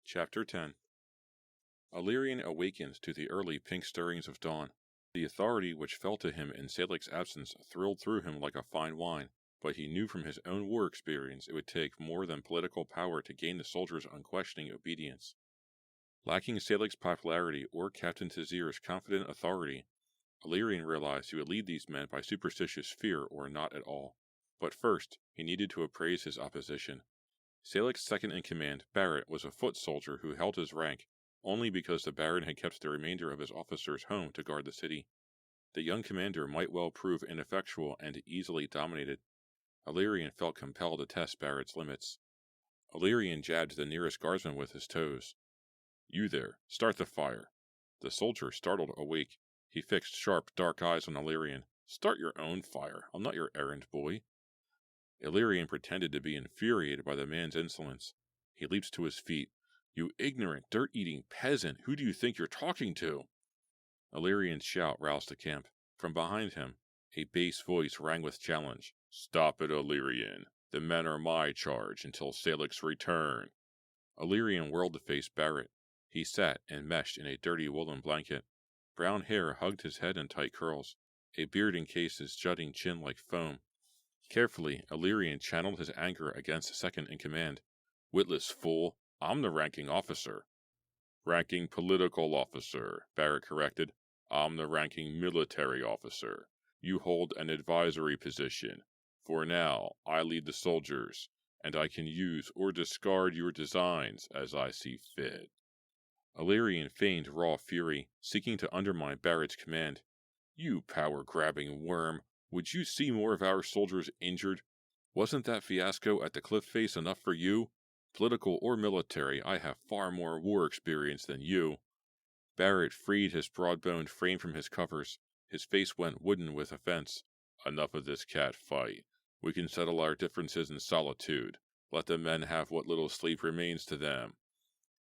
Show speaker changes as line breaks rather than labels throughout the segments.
Chapter 10. Illyrian awakened to the early pink stirrings of dawn. The authority which fell to him in Salic's absence thrilled through him like a fine wine, but he knew from his own war experience it would take more than political power to gain the soldiers' unquestioning obedience. Lacking Salic's popularity or Captain Tazir's confident authority, Illyrian realized he would lead these men by superstitious fear or not at all. But first, he needed to appraise his opposition. Salic's second-in-command, Barrett, was a foot soldier who held his rank only because the Baron had kept the remainder of his officers home to guard the city. The young commander might well prove ineffectual and easily dominated. Illyrian felt compelled to test Barrett's limits. Illyrian jabbed the nearest guardsman with his toes. "You there, start the fire." The soldier startled awake. He fixed sharp, dark eyes on Illyrian. "Start your own fire. I'm not your errand boy." Illyrian pretended to be infuriated by the man's insolence. He leaped to his feet. "You ignorant, dirt-eating peasant, who do you think you're talking to?" Illyrian's shout roused the camp. From behind him, a bass voice rang with challenge. "Stop it, Illyrian. The men are my charge until Salic's return." Illyrian whirled to face Barrett. He sat enmeshed in a dirty woolen blanket. Brown hair hugged his head in tight curls. A beard encased his jutting chin like foam. Carefully, Illyrian channeled his anger against the second-in-command. "Witless fool, I'm the ranking officer." "Ranking political officer," Barrett corrected. "I'm the ranking military officer. You hold an advisory position. For now, I lead the soldiers, and I can use or discard your designs as I see fit." Illyrian feigned raw fury, seeking to undermine Barrett's command. "You power-grabbing worm! Would you see more of our soldiers injured? Wasn't that fiasco at the cliff face enough for you? Political or military, I have far more war experience than you." Barrett freed his broad-boned frame from his covers. His face went wooden with offense. "Enough of this cat fight. We can settle our differences in solitude. Let the men have what little sleep remains to them."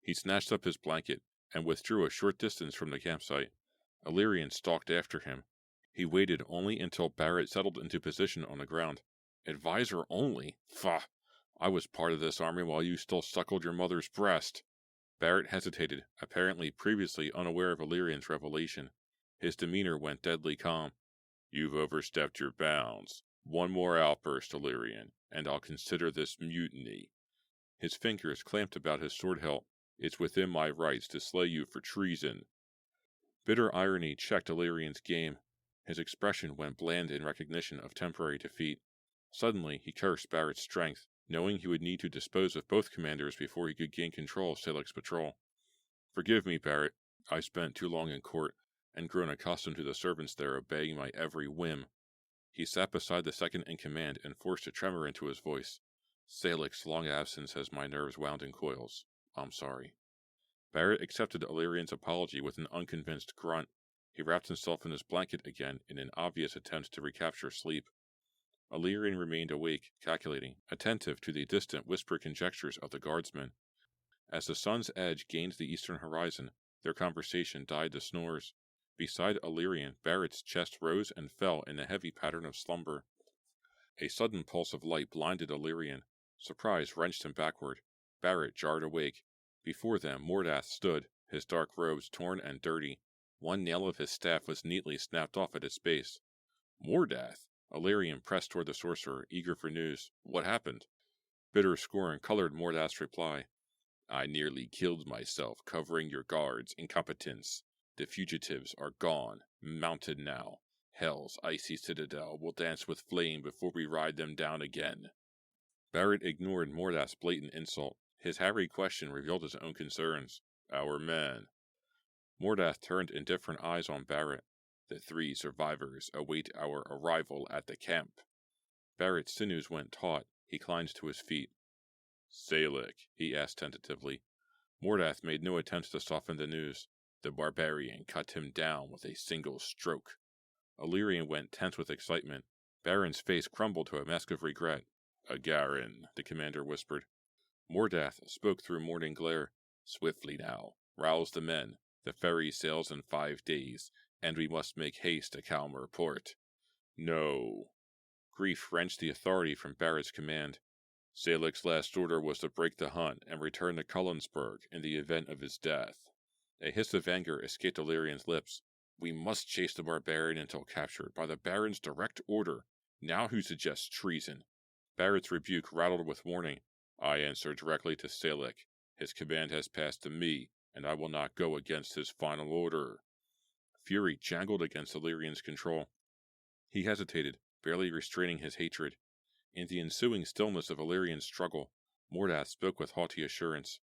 He snatched up his blanket and withdrew a short distance from the campsite. Illyrian stalked after him. He waited only until Barrett settled into position on the ground. "Advisor only? Faugh! I was part of this army while you still suckled your mother's breast." Barrett hesitated, apparently previously unaware of Illyrian's revelation. His demeanor went deadly calm. "You've overstepped your bounds. One more outburst, Illyrian, and I'll consider this mutiny." His fingers clamped about his sword hilt. "It's within my rights to slay you for treason." Bitter irony checked Illyrian's game. His expression went bland in recognition of temporary defeat. Suddenly, he cursed Barrett's strength, knowing he would need to dispose of both commanders before he could gain control of Salic's patrol. "Forgive me, Barrett. I spent too long in court, and grown accustomed to the servants there obeying my every whim." He sat beside the second-in-command and forced a tremor into his voice. "Salic's long absence has my nerves wound in coils. I'm sorry." Barrett accepted Illyrian's apology with an unconvinced grunt. He wrapped himself in his blanket again in an obvious attempt to recapture sleep. Illyrian remained awake, calculating, attentive to the distant whispered conjectures of the guardsmen. As the sun's edge gained the eastern horizon, their conversation died to snores. Beside Illyrian, Barrett's chest rose and fell in a heavy pattern of slumber. A sudden pulse of light blinded Illyrian. Surprise wrenched him backward. Barrett jarred awake. Before them, Mordath stood, his dark robes torn and dirty. One nail of his staff was neatly snapped off at its base. "Mordath?" Illyrian pressed toward the sorcerer, eager for news. "What happened?" Bitter scorn colored Mordath's reply. "I nearly killed myself covering your guards' incompetence. The fugitives are gone, mounted now. Hell's icy citadel will dance with flame before we ride them down again." Barrett ignored Mordath's blatant insult. His harried question revealed his own concerns. "Our men." Mordath turned indifferent eyes on Barrett. "The 3 survivors await our arrival at the camp." Barrett's sinews went taut. He climbed to his feet. "Salic?" he asked tentatively. Mordath made no attempt to soften the news. "The barbarian cut him down with a single stroke." Illyrian went tense with excitement. Baron's face crumbled to a mask of regret. "Agarin," the commander whispered. Mordath spoke through morning glare. "Swiftly now. Rouse the men. The ferry sails in 5 days, and we must make haste to Calmer port." "No." Grief wrenched the authority from Barrett's command. Salik's last order was to break the hunt and return to Cullensburg in the event of his death. A hiss of anger escaped Illyrian's lips. We must chase the barbarian until captured by the Baron's direct order. Now who suggests treason? Barrett's rebuke rattled with warning. I answer directly to Salik. His command has passed to me, and I will not go against his final order. Fury jangled against Illyrian's control. He hesitated, barely restraining his hatred. In the ensuing stillness of Illyrian's struggle, Mordath spoke with haughty assurance.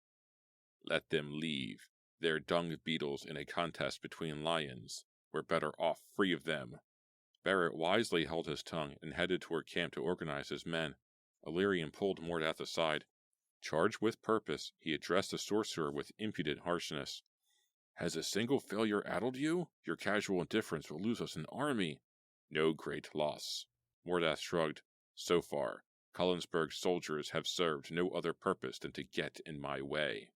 Let them leave. They're dung beetles in a contest between lions. We're better off free of them. Barrett wisely held his tongue and headed toward camp to organize his men. Illyrian pulled Mordath aside. Charged with purpose, he addressed the sorcerer with impudent harshness. Has a single failure addled you? Your casual indifference will lose us an army. No great loss. Mordath shrugged. So far, Cullensburg's soldiers have served no other purpose than to get in my way.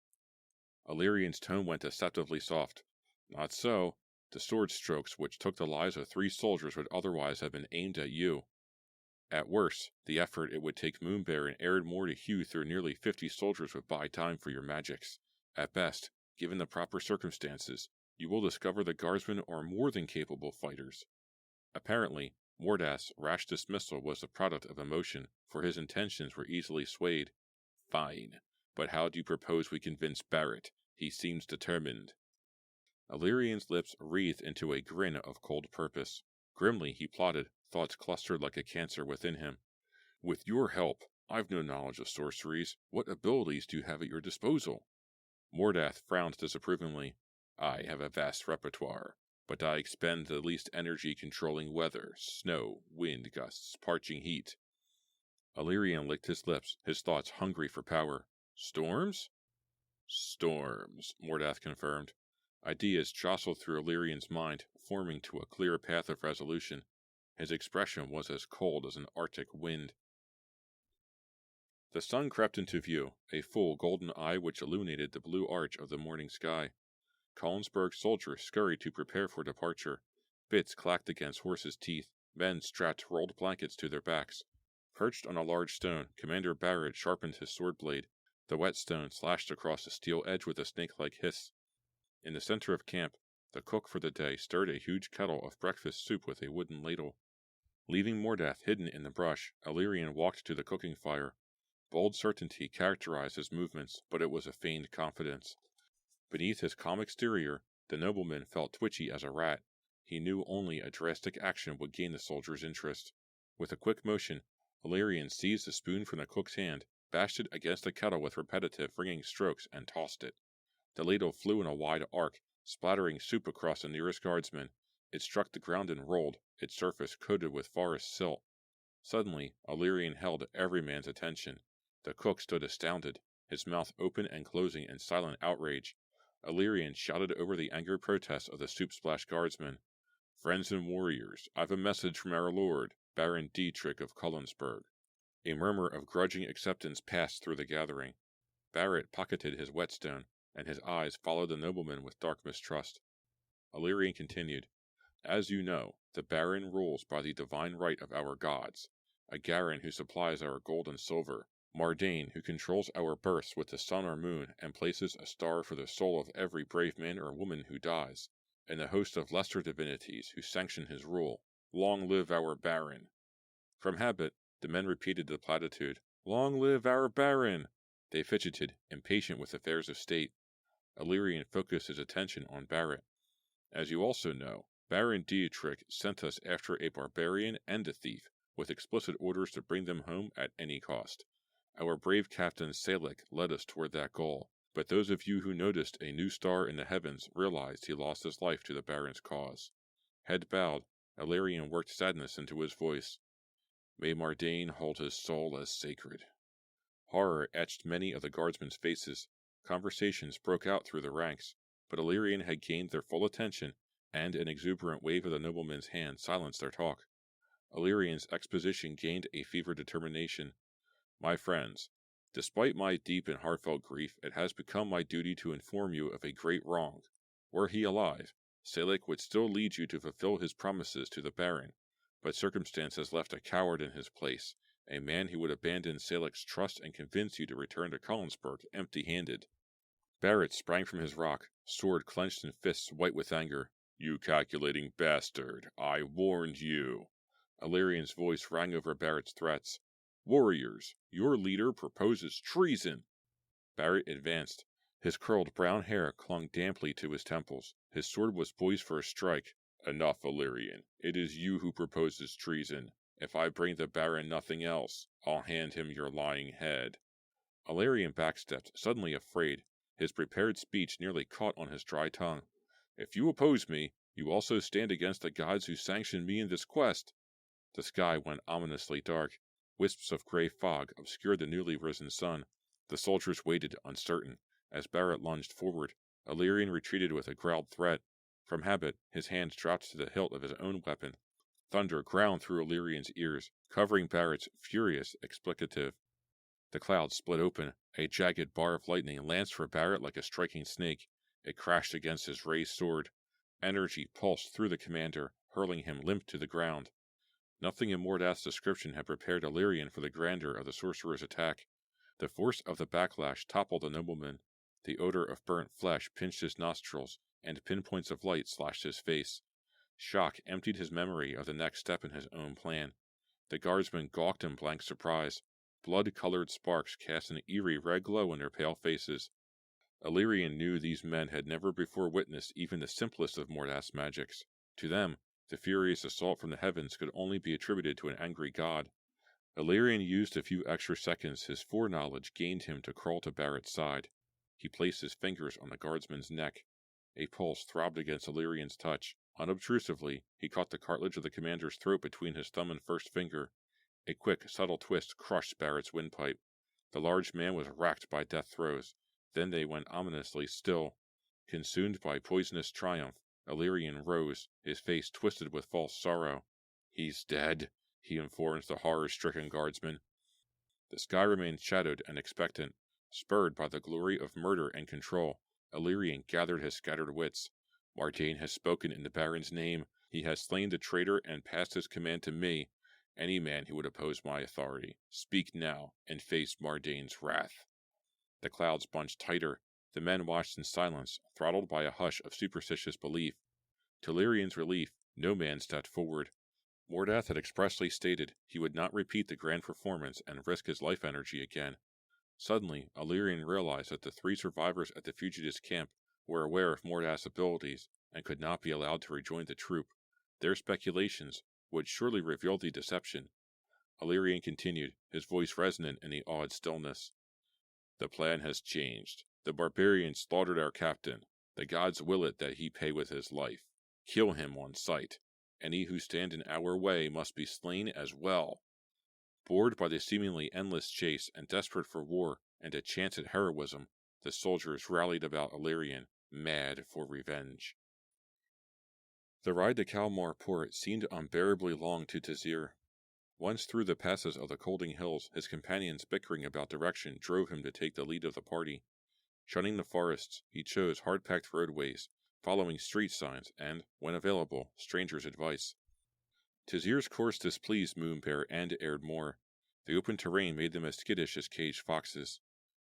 Illyrian's tone went deceptively soft. Not so. The sword strokes which took the lives of 3 soldiers would otherwise have been aimed at you. At worst, the effort it would take Moonbear and Aaron to hew through nearly 50 soldiers would buy time for your magics. At best, given the proper circumstances, you will discover the guardsmen are more than capable fighters. Apparently, Mordath's rash dismissal was the product of emotion, for his intentions were easily swayed. Fine, but how do you propose we convince Barrett? He seems determined. Illyrian's lips wreathed into a grin of cold purpose. Grimly he plotted, thoughts clustered like a cancer within him. With your help, I've no knowledge of sorceries. What abilities do you have at your disposal? Mordath frowned disapprovingly. I have a vast repertoire, but I expend the least energy controlling weather, snow, wind gusts, parching heat. Illyrian licked his lips, his thoughts hungry for power. Storms? Storms, Mordath confirmed. Ideas jostled through Illyrian's mind, forming to a clear path of resolution. His expression was as cold as an Arctic wind. The sun crept into view, a full golden eye which illuminated the blue arch of the morning sky. Cullensburg's soldiers scurried to prepare for departure. Bits clacked against horses' teeth. Men strapped rolled blankets to their backs. Perched on a large stone, Commander Barrett sharpened his sword blade. The whetstone slashed across the steel edge with a snake-like hiss. In the center of camp, the cook for the day stirred a huge kettle of breakfast soup with a wooden ladle. Leaving Mordath hidden in the brush, Illyrian walked to the cooking fire. Bold certainty characterized his movements, but it was a feigned confidence. Beneath his calm exterior, the nobleman felt twitchy as a rat. He knew only a drastic action would gain the soldier's interest. With a quick motion, Illyrian seized the spoon from the cook's hand, bashed it against the kettle with repetitive ringing strokes, and tossed it. The ladle flew in a wide arc, splattering soup across the nearest guardsman. It struck the ground and rolled, its surface coated with forest silt. Suddenly, Illyrian held every man's attention. The cook stood astounded, his mouth open and closing in silent outrage. Illyrian shouted over the angered protests of the soup-splashed guardsmen. Friends and warriors, I've a message from our lord, Baron Dietrich of Cullensburg. A murmur of grudging acceptance passed through the gathering. Barrett pocketed his whetstone, and his eyes followed the nobleman with dark mistrust. Illyrian continued, As you know, the Baron rules by the divine right of our gods, a Garin who supplies our gold and silver, Mardane who controls our births with the sun or moon and places a star for the soul of every brave man or woman who dies, and a host of lesser divinities who sanction his rule. Long live our Baron! From habit, the men repeated the platitude, Long live our Baron! They fidgeted, impatient with affairs of state. Illyrian focused his attention on Barrett. As you also know, Baron Dietrich sent us after a barbarian and a thief, with explicit orders to bring them home at any cost. Our brave captain Salik led us toward that goal, but those of you who noticed a new star in the heavens realized he lost his life to the Baron's cause. Head bowed, Illyrian worked sadness into his voice. May Mardane hold his soul as sacred. Horror etched many of the guardsmen's faces. Conversations broke out through the ranks, but Illyrian had gained their full attention, and an exuberant wave of the nobleman's hand silenced their talk. Illyrian's exposition gained a fevered determination. My friends, despite my deep and heartfelt grief, it has become my duty to inform you of a great wrong. Were he alive, Salik would still lead you to fulfill his promises to the Baron. but circumstance has left a coward in his place, a man who would abandon Salec's trust and convince you to return to Collinsburg empty-handed." Barrett sprang from his rock, sword clenched and fists white with anger. "You calculating bastard, I warned you." Illyrian's voice rang over Barrett's threats. "Warriors, your leader proposes treason." Barrett advanced. His curled brown hair clung damply to his temples. His sword was poised for a strike. "Enough, Illyrian. It is you who proposes treason. If I bring the Baron nothing else, I'll hand him your lying head." Illyrian backstepped, suddenly afraid. His prepared speech nearly caught on his dry tongue. "If you oppose me, you also stand against the gods who sanctioned me in this quest." The sky went ominously dark. Wisps of gray fog obscured the newly risen sun. The soldiers waited, uncertain. As Barrett lunged forward, Illyrian retreated with a growled threat. From habit, his hands dropped to the hilt of his own weapon. Thunder ground through Illyrian's ears, covering Barrett's furious explicative. The clouds split open. A jagged bar of lightning lanced for Barrett like a striking snake. It crashed against his raised sword. Energy pulsed through the commander, hurling him limp to the ground. Nothing in Mordath's description had prepared Illyrian for the grandeur of the sorcerer's attack. The force of the backlash toppled the nobleman. The odor of burnt flesh pinched his nostrils, and pinpoints of light slashed his face. Shock emptied his memory of the next step in his own plan. The guardsmen gawked in blank surprise. Blood-colored sparks cast an eerie red glow in their pale faces. Illyrian knew these men had never before witnessed even the simplest of Mordath's magics. To them, the furious assault from the heavens could only be attributed to an angry god. Illyrian used a few extra seconds his foreknowledge gained him to crawl to Barrett's side. He placed his fingers on the guardsman's neck. A pulse throbbed against Illyrian's touch. Unobtrusively, he caught the cartilage of the commander's throat between his thumb and first finger. A quick, subtle twist crushed Barrett's windpipe. The large man was racked by death throes. Then they went ominously still. Consumed by poisonous triumph, Illyrian rose, his face twisted with false sorrow. "He's dead," he informed the horror-stricken guardsman. The sky remained shadowed and expectant. Spurred by the glory of murder and control, Illyrian gathered his scattered wits. "Mardane has spoken in the Baron's name. He has slain the traitor and passed his command to me. Any man who would oppose my authority, speak now and face Mardane's wrath." The clouds bunched tighter. The men watched in silence, throttled by a hush of superstitious belief. To Illyrian's relief, no man stepped forward. Mordath had expressly stated he would not repeat the grand performance and risk his life energy again. Suddenly, Illyrian realized that the 3 survivors at the fugitives' camp were aware of Mordath's abilities and could not be allowed to rejoin the troop. Their speculations would surely reveal the deception. Illyrian continued, his voice resonant in the awed stillness. "The plan has changed. The barbarians slaughtered our captain. The gods will it that he pay with his life. Kill him on sight. Any who stand in our way must be slain as well." Bored by the seemingly endless chase and desperate for war and a chance at heroism, the soldiers rallied about Illyrian, mad for revenge. The ride to Kalmar port seemed unbearably long to Tazir. Once through the passes of the Colding Hills, his companions bickering about direction drove him to take the lead of the party. Shunning the forests, he chose hard-packed roadways, following street signs and, when available, strangers' advice. Tazir's course displeased Moonbear and Erdmore. The open terrain made them as skittish as caged foxes.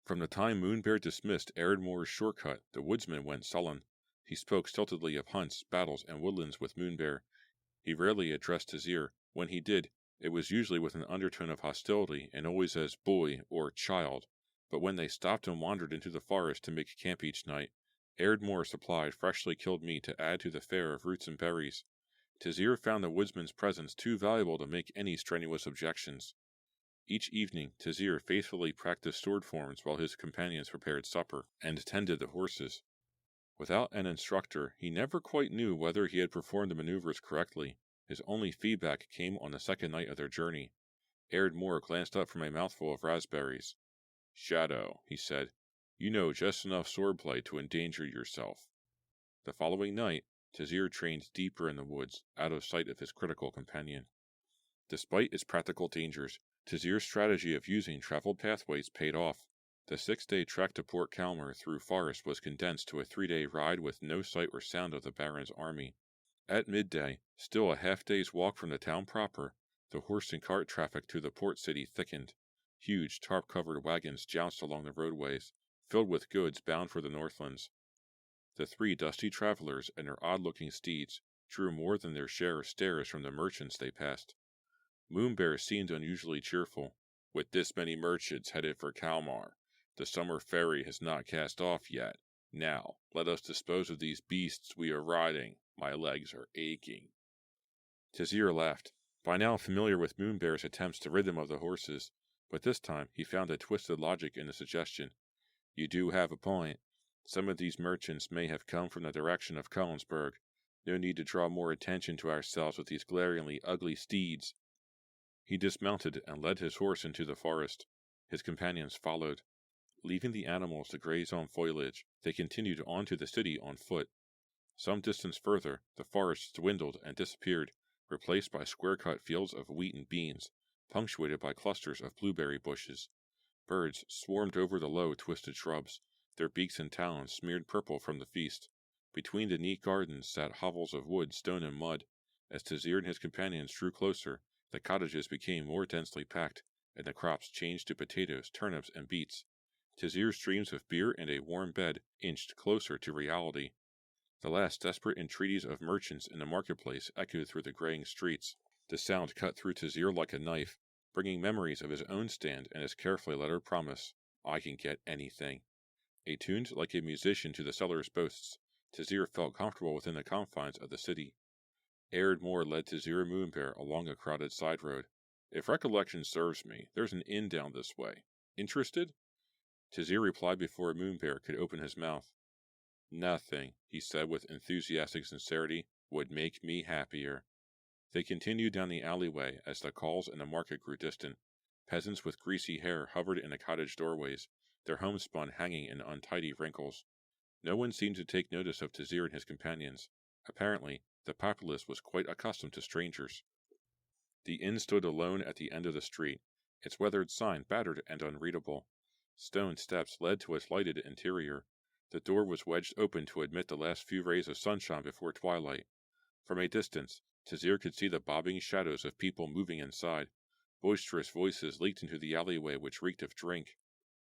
From the time Moonbear dismissed Erdmore's shortcut, the woodsman went sullen. He spoke stiltedly of hunts, battles, and woodlands with Moonbear. He rarely addressed Tazir. When he did, it was usually with an undertone of hostility and always as boy or child. But when they stopped and wandered into the forest to make camp each night, Erdmore supplied freshly killed meat to add to the fare of roots and berries. Tazir found the woodsman's presence too valuable to make any strenuous objections. Each evening, Tazir faithfully practiced sword forms while his companions prepared supper and tended the horses. Without an instructor, he never quite knew whether he had performed the maneuvers correctly. His only feedback came on the second night of their journey. Erdmore glanced up from a mouthful of raspberries. "Shadow," he said, "you know just enough swordplay to endanger yourself." The following night, Tazir trained deeper in the woods, out of sight of his critical companion. Despite its practical dangers, Tazir's strategy of using traveled pathways paid off. The 6-day trek to Port Kalmar through forest was condensed to a 3-day ride with no sight or sound of the Baron's army. At midday, still a half-day's walk from the town proper, the horse and cart traffic to the port city thickened. Huge, tarp-covered wagons jounced along the roadways, filled with goods bound for the Northlands. The three dusty travelers and their odd-looking steeds drew more than their share of stares from the merchants they passed. Moonbear seemed unusually cheerful. With this many merchants headed for Kalmar, the summer ferry has not cast off yet. Now, let us dispose of these beasts we are riding. My legs are aching. Tizir laughed, by now familiar with Moonbear's attempts to rid them of the horses, but this time he found a twisted logic in the suggestion. You do have a point. Some of these merchants may have come from the direction of Collinsburg. No need to draw more attention to ourselves with these glaringly ugly steeds. He dismounted and led his horse into the forest. His companions followed. Leaving the animals to graze on foliage, they continued on to the city on foot. Some distance further, the forest dwindled and disappeared, replaced by square-cut fields of wheat and beans, punctuated by clusters of blueberry bushes. Birds swarmed over the low, twisted shrubs, their beaks and talons smeared purple from the feast. Between the neat gardens sat hovels of wood, stone, and mud. As Tizir and his companions drew closer, the cottages became more densely packed, and the crops changed to potatoes, turnips, and beets. Tizir's dreams of beer and a warm bed inched closer to reality. The last desperate entreaties of merchants in the marketplace echoed through the graying streets. The sound cut through Tizir like a knife, bringing memories of his own stand and his carefully lettered promise, I can get anything. Attuned like a musician to the seller's boasts, Tizir felt comfortable within the confines of the city. Ardmore led Tizir and Moonbear along a crowded side road. If recollection serves me, there's an inn down this way. Interested? Tizir replied before Moonbear could open his mouth. Nothing, he said with enthusiastic sincerity, would make me happier. They continued down the alleyway as the calls in the market grew distant. Peasants with greasy hair hovered in the cottage doorways, their homespun hanging in untidy wrinkles. No one seemed to take notice of Tizir and his companions. Apparently, the populace was quite accustomed to strangers. The inn stood alone at the end of the street, its weathered sign battered and unreadable. Stone steps led to its lighted interior. The door was wedged open to admit the last few rays of sunshine before twilight. From a distance, Tizir could see the bobbing shadows of people moving inside. Boisterous voices leaked into the alleyway which reeked of drink.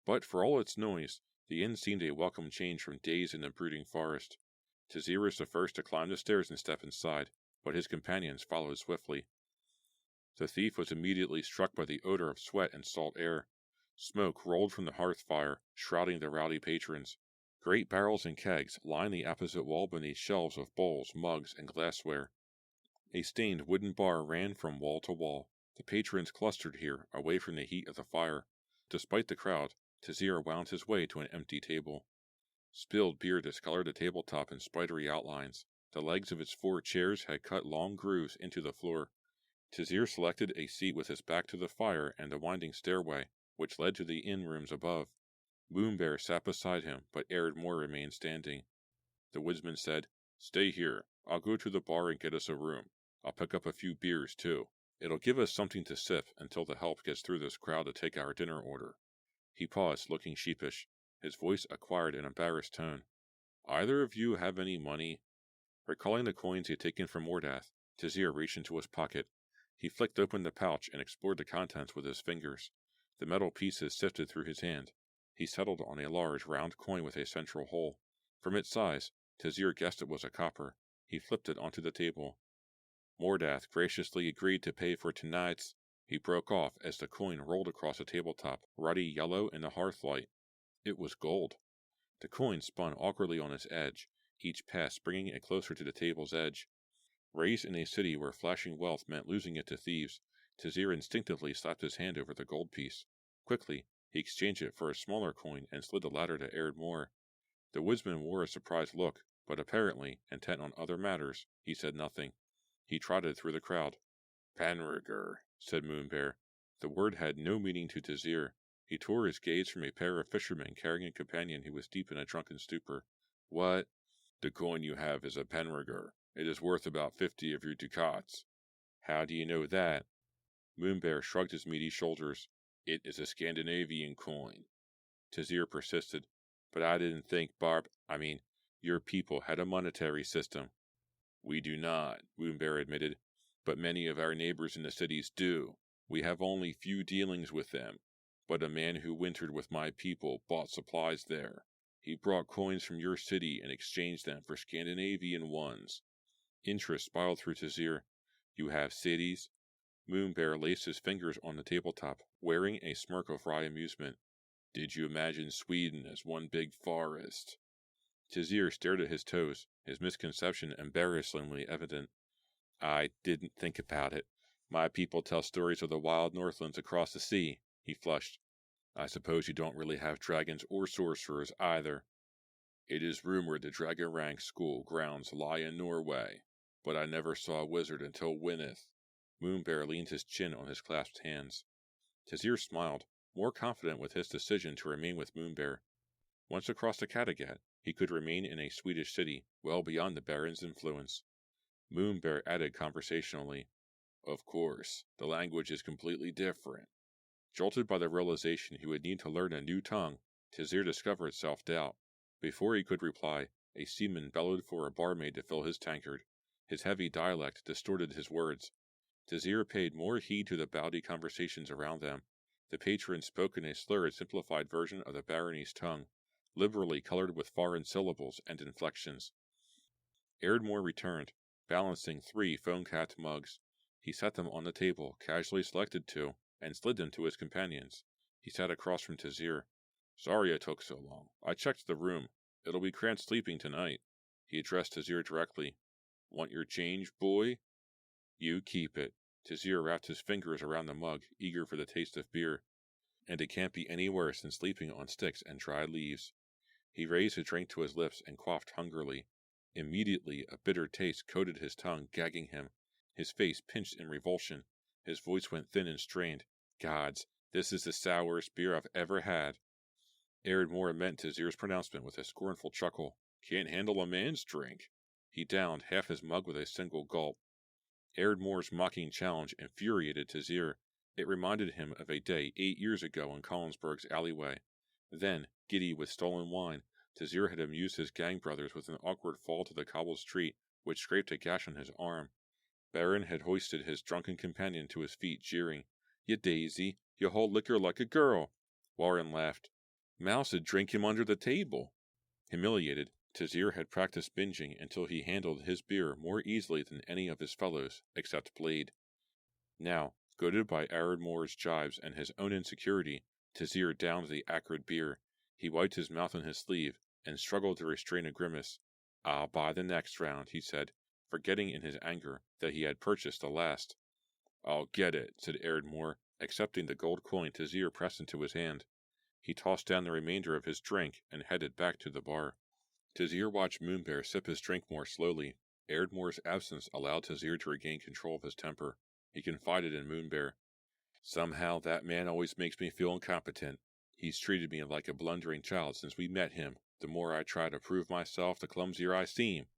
But for all its noise, the inn seemed a welcome change from days in the brooding forest. Tizir was the first to climb the stairs and step inside, but his companions followed swiftly. The thief was immediately struck by the odor of sweat and salt air. Smoke rolled from the hearth fire, shrouding the rowdy patrons. Great barrels and kegs lined the opposite wall beneath shelves of bowls, mugs, and glassware. A stained wooden bar ran from wall to wall. The patrons clustered here, away from the heat of the fire. Despite the crowd, Tizir wound his way to an empty table. Spilled beer discolored the tabletop in spidery outlines. The legs of its 4 chairs had cut long grooves into the floor. Tizir selected a seat with his back to the fire and the winding stairway, which led to the inn rooms above. Moonbear sat beside him, but Ardmore remained standing. The woodsman said, Stay here. I'll go to the bar and get us a room. I'll pick up a few beers, too. It'll give us something to sip until the help gets through this crowd to take our dinner order. He paused, looking sheepish. His voice acquired an embarrassed tone. Either of you have any money? Recalling the coins he had taken from Mordath, Tizir reached into his pocket. He flicked open the pouch and explored the contents with his fingers. The metal pieces sifted through his hand. He settled on a large, round coin with a central hole. From its size, Tizir guessed it was a copper. He flipped it onto the table. Mordath graciously agreed to pay for tonight's. He broke off as the coin rolled across the tabletop, ruddy yellow in the hearth light. It was gold. The coin spun awkwardly on its edge, each pass bringing it closer to the table's edge. Raised in a city where flashing wealth meant losing it to thieves, Tizir instinctively slapped his hand over the gold piece. Quickly, he exchanged it for a smaller coin and slid the latter to Ardmore. The woodsman wore a surprised look, but apparently, intent on other matters, he said nothing. He trotted through the crowd. Penrigger, said Moonbear. The word had no meaning to Tizir. He tore his gaze from a pair of fishermen carrying a companion who was deep in a drunken stupor. What? The coin you have is a Penrigger. It is worth about 50 of your ducats. How do you know that? Moonbear shrugged his meaty shoulders. It is a Scandinavian coin. Tizir persisted. But I didn't think your people had a monetary system. We do not, Moonbear admitted, but many of our neighbors in the cities do. We have only few dealings with them, but a man who wintered with my people bought supplies there. He brought coins from your city and exchanged them for Scandinavian ones. Interest spiraled through Tazir. You have cities? Moonbear laced his fingers on the tabletop, wearing a smirk of wry amusement. Did you imagine Sweden as one big forest? Tazir stared at his toes, his misconception embarrassingly evident. I didn't think about it. My people tell stories of the wild northlands across the sea, he flushed. I suppose you don't really have dragons or sorcerers either. It is rumored the Dragon Rank school grounds lie in Norway, but I never saw a wizard until Wynneth. Moonbear leaned his chin on his clasped hands. Tazir smiled, more confident with his decision to remain with Moonbear. Once across the Kattegat, he could remain in a Swedish city, well beyond the Baron's influence. Moonbear added conversationally, Of course, the language is completely different. Jolted by the realization he would need to learn a new tongue, Tazir discovered self-doubt. Before he could reply, a seaman bellowed for a barmaid to fill his tankard. His heavy dialect distorted his words. Tazir paid more heed to the bawdy conversations around them. The patron spoke in a slurred, simplified version of the barony's tongue, liberally colored with foreign syllables and inflections. Erdmore returned, balancing 3 phone-capped mugs. He set them on the table, casually selected 2, and slid them to his companions. He sat across from Tazir. Sorry it took so long. I checked the room. It'll be cramped sleeping tonight. He addressed Tazir directly. Want your change, boy? You keep it. Tazir wrapped his fingers around the mug, eager for the taste of beer. And it can't be any worse than sleeping on sticks and dry leaves. He raised his drink to his lips and quaffed hungrily. Immediately, a bitter taste coated his tongue, gagging him. His face pinched in revulsion. His voice went thin and strained. Gods, this is the sourest beer I've ever had. Erdmore meant Tazir's pronouncement with a scornful chuckle. Can't handle a man's drink. He downed half his mug with a single gulp. Erdmore's mocking challenge infuriated Tazir. It reminded him of a day 8 years ago in Collinsburg's alleyway. Then, giddy with stolen wine, Tazir had amused his gang brothers with an awkward fall to the cobbled street, which scraped a gash on his arm. Baron had hoisted his drunken companion to his feet, jeering. "You daisy, you hold liquor like a girl." Warren laughed. "Mouse'd drink him under the table." Humiliated, Tazir had practiced binging until he handled his beer more easily than any of his fellows, except Blade. Now, goaded by Erdmore's jibes and his own insecurity, Tazir downed the acrid beer. He wiped his mouth on his sleeve, and struggled to restrain a grimace. "I'll buy the next round," he said, forgetting in his anger that he had purchased the last. "I'll get it," said Erdmore, accepting the gold coin Tazir pressed into his hand. He tossed down the remainder of his drink and headed back to the bar. Tazir watched Moonbear sip his drink more slowly. Erdmore's absence allowed Tazir to regain control of his temper. He confided in Moonbear. "Somehow that man always makes me feel incompetent. He's treated me like a blundering child since we met him. The more I try to prove myself, the clumsier I seem."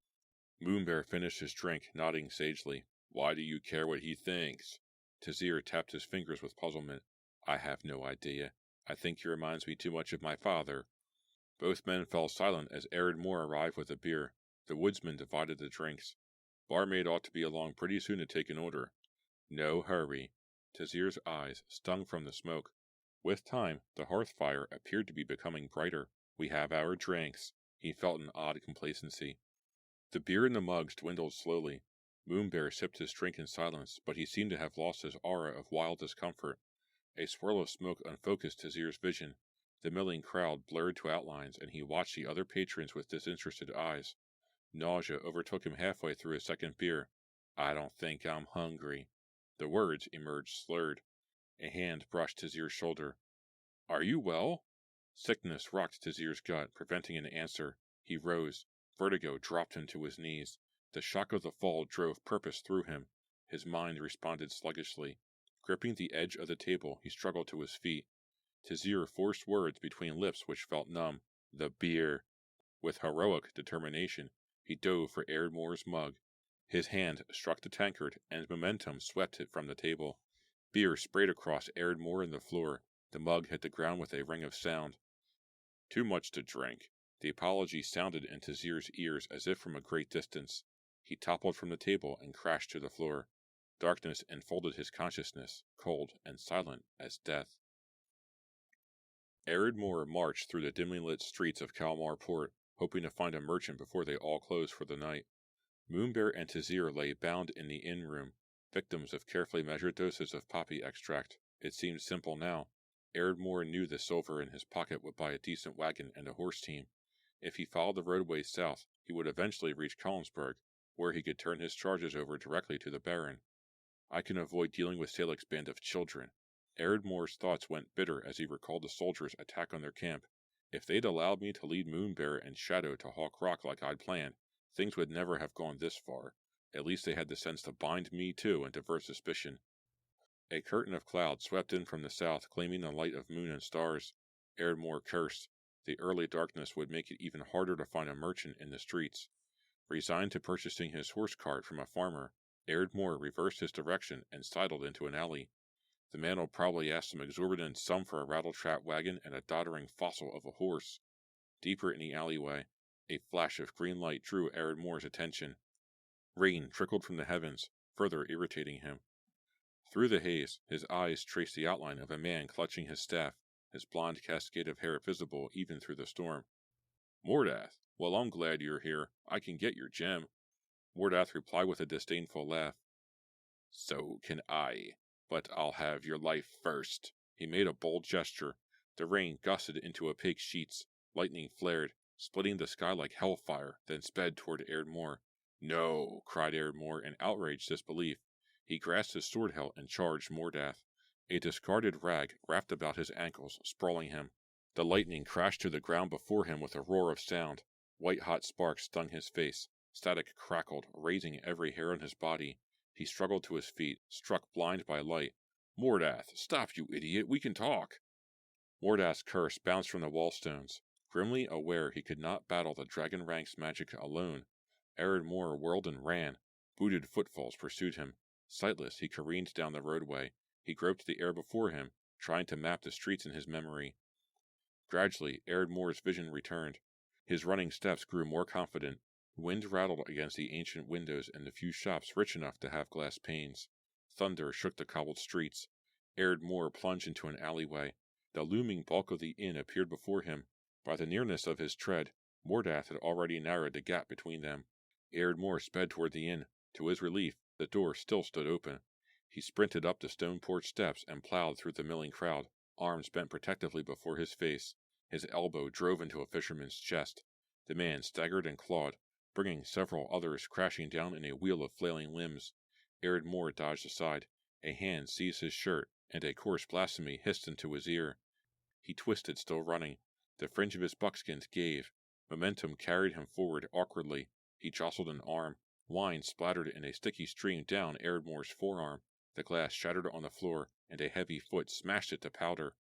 Moonbear finished his drink, nodding sagely. "Why do you care what he thinks?" Tazir tapped his fingers with puzzlement. "I have no idea. I think he reminds me too much of my father." Both men fell silent as Erdmore arrived with a beer. The woodsman divided the drinks. "Barmaid ought to be along pretty soon to take an order." "No hurry." Tazir's eyes stung from the smoke. With time, the hearth fire appeared to be becoming brighter. "We have our drinks." He felt an odd complacency. The beer in the mugs dwindled slowly. Moonbear sipped his drink in silence, but he seemed to have lost his aura of wild discomfort. A swirl of smoke unfocused Tazir's vision. The milling crowd blurred to outlines, and he watched the other patrons with disinterested eyes. Nausea overtook him halfway through his second beer. "I don't think I'm hungry." The words emerged slurred. A hand brushed Tazir's shoulder. "Are you well?" Sickness rocked Tazir's gut, preventing an answer. He rose. Vertigo dropped him to his knees. The shock of the fall drove purpose through him. His mind responded sluggishly. Gripping the edge of the table, he struggled to his feet. Tazir forced words between lips which felt numb. "The beer." With heroic determination, he dove for Erdmore's mug. His hand struck the tankard, and momentum swept it from the table. Beer sprayed across Erdmore and the floor. The mug hit the ground with a ring of sound. "Too much to drink." The apology sounded in Tazir's ears as if from a great distance. He toppled from the table and crashed to the floor. Darkness enfolded his consciousness, cold and silent as death. Ardmore marched through the dimly lit streets of Kalmar Port, hoping to find a merchant before they all closed for the night. Moonbear and Tazir lay bound in the inn room, victims of carefully measured doses of poppy extract. It seemed simple now. Ardmore knew the silver in his pocket would buy a decent wagon and a horse team. If he followed the roadway south, he would eventually reach Collinsburg, where he could turn his charges over directly to the Baron. I can avoid dealing with Salek's band of children. Ardmore's thoughts went bitter as he recalled the soldiers' attack on their camp. If they'd allowed me to lead Moonbear and Shadow to Hawk Rock like I'd planned, things would never have gone this far. At least they had the sense to bind me too and divert suspicion. A curtain of cloud swept in from the south, claiming the light of moon and stars. Ardmore cursed. The early darkness would make it even harder to find a merchant in the streets. Resigned to purchasing his horse cart from a farmer, Ardmore reversed his direction and sidled into an alley. The man will probably ask some exorbitant sum for a rattletrap wagon and a doddering fossil of a horse. Deeper in the alleyway, a flash of green light drew Ardmore's attention. Rain trickled from the heavens, further irritating him. Through the haze, his eyes traced the outline of a man clutching his staff, his blonde cascade of hair visible even through the storm. Mordath, well, I'm glad you're here. I can get your gem. Mordath replied with a disdainful laugh. So can I, but I'll have your life first. He made a bold gesture. The rain gusted into opaque sheets. Lightning flared, splitting the sky like hellfire, then sped toward Ardmore. No, cried Ardmore in outraged disbelief. He grasped his sword hilt and charged Mordath. A discarded rag wrapped about his ankles, sprawling him. The lightning crashed to the ground before him with a roar of sound. White-hot sparks stung his face. Static crackled, raising every hair on his body. He struggled to his feet, struck blind by light. Mordath, stop, you idiot, we can talk. Mordath's curse bounced from the wallstones. Grimly aware he could not battle the Dragon Rank's magic alone, Ardmore whirled and ran. Booted footfalls pursued him. Sightless, he careened down the roadway. He groped the air before him, trying to map the streets in his memory. Gradually, Ardmore's vision returned. His running steps grew more confident. Wind rattled against the ancient windows in the few shops rich enough to have glass panes. Thunder shook the cobbled streets. Ardmore plunged into an alleyway. The looming bulk of the inn appeared before him. By the nearness of his tread, Mordath had already narrowed the gap between them. Ardmore sped toward the inn. To his relief, the door still stood open. He sprinted up the stone porch steps and plowed through the milling crowd, arms bent protectively before his face. His elbow drove into a fisherman's chest. The man staggered and clawed, bringing several others crashing down in a wheel of flailing limbs. Ardmore dodged aside. A hand seized his shirt, and a coarse blasphemy hissed into his ear. He twisted, still running. The fringe of his buckskins gave. Momentum carried him forward awkwardly. He jostled an arm. Wine splattered in a sticky stream down Ardmore's forearm. The glass shattered on the floor, and a heavy foot smashed it to powder.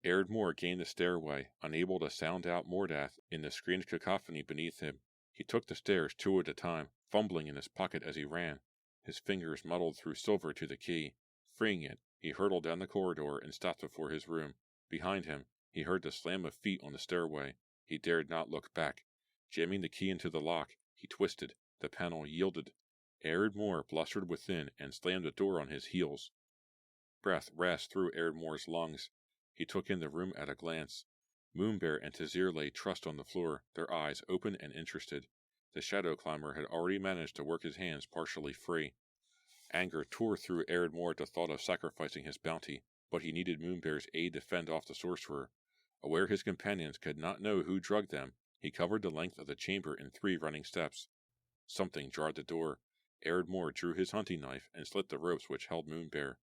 Ardmore gained the stairway, unable to sound out Mordath in the screamed cacophony beneath him. He took the stairs two at a time, fumbling in his pocket as he ran. His fingers muddled through silver to the key. Freeing it, he hurtled down the corridor and stopped before his room. Behind him, he heard the slam of feet on the stairway. He dared not look back. Jamming the key into the lock, he twisted. The panel yielded. Ardmore blustered within and slammed the door on his heels. Breath rasped through Ardmore's lungs. He took in the room at a glance. Moonbear and Tazir lay trussed on the floor, their eyes open and interested. The shadow climber had already managed to work his hands partially free. Anger tore through Ardmore at the thought of sacrificing his bounty, but he needed Moonbear's aid to fend off the sorcerer. Aware his companions could not know who drugged them, he covered the length of the chamber in 3 running steps. Something jarred the door. Ardmore drew his hunting knife and slit the ropes which held Moonbear.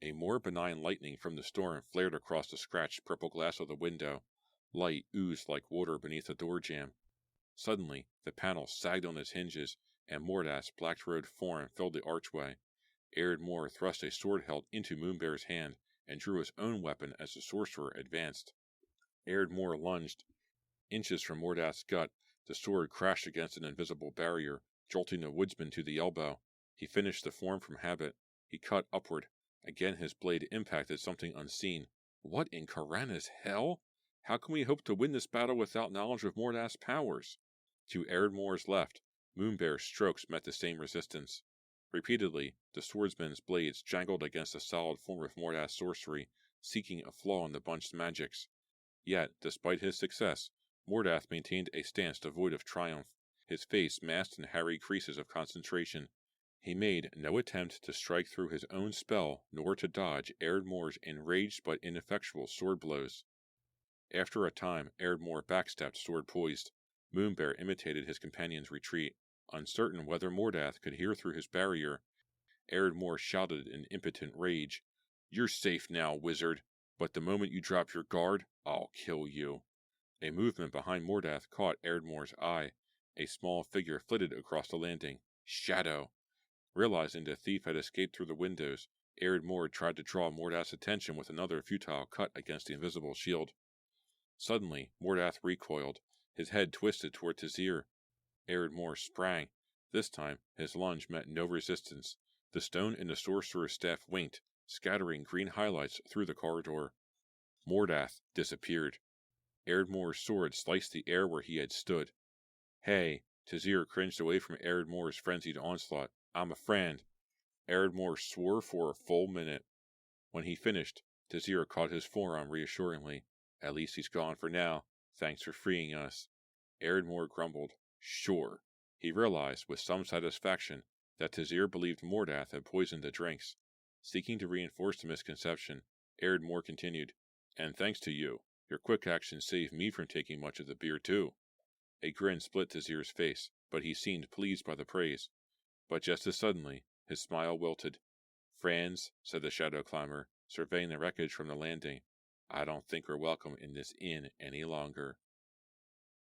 A more benign lightning from the storm flared across the scratched purple glass of the window. Light oozed like water beneath the door jamb. Suddenly, the panel sagged on its hinges, and Mordath's black-robed form filled the archway. Ardmore thrust a sword hilt into Moonbear's hand, and drew his own weapon as the sorcerer advanced. Ardmore lunged. Inches from Mordath's gut, the sword crashed against an invisible barrier, jolting the woodsman to the elbow. He finished the form from habit. He cut upward. Again his blade impacted something unseen. What in Khorana's hell? How can we hope to win this battle without knowledge of Mordath's powers? To Ardmore's left, Moonbear's strokes met the same resistance. Repeatedly, the swordsman's blades jangled against the solid form of Mordath's sorcery, seeking a flaw in the bunch's magics. Yet, despite his success, Mordath maintained a stance devoid of triumph, his face masked in hairy creases of concentration. He made no attempt to strike through his own spell nor to dodge Ardmore's enraged but ineffectual sword blows. After a time, Ardmore backstepped sword poised. Moonbear imitated his companion's retreat. Uncertain whether Mordath could hear through his barrier, Ardmore shouted in impotent rage, "You're safe now, wizard, but the moment you drop your guard, I'll kill you." A movement behind Mordath caught Ardmore's eye. A small figure flitted across the landing. Shadow! Realizing the thief had escaped through the windows, Ardmore tried to draw Mordath's attention with another futile cut against the invisible shield. Suddenly, Mordath recoiled, his head twisted toward Tazir. Ardmore sprang. This time, his lunge met no resistance. The stone in the sorcerer's staff winked, scattering green highlights through the corridor. Mordath disappeared. Ardmore's sword sliced the air where he had stood. "Hey!" Tazir cringed away from Ardmore's frenzied onslaught. "I'm a friend." Ardmore swore for a full minute. When he finished, Tazir caught his forearm reassuringly. "At least he's gone for now. Thanks for freeing us." Ardmore grumbled. "Sure." He realized, with some satisfaction, that Tazir believed Mordath had poisoned the drinks. Seeking to reinforce the misconception, Ardmore continued, "And thanks to you, your quick action saved me from taking much of the beer too." A grin split Tazir's face, but he seemed pleased by the praise. But just as suddenly, his smile wilted. "Friends," said the Shadow Climber, surveying the wreckage from the landing, "I don't think we're welcome in this inn any longer."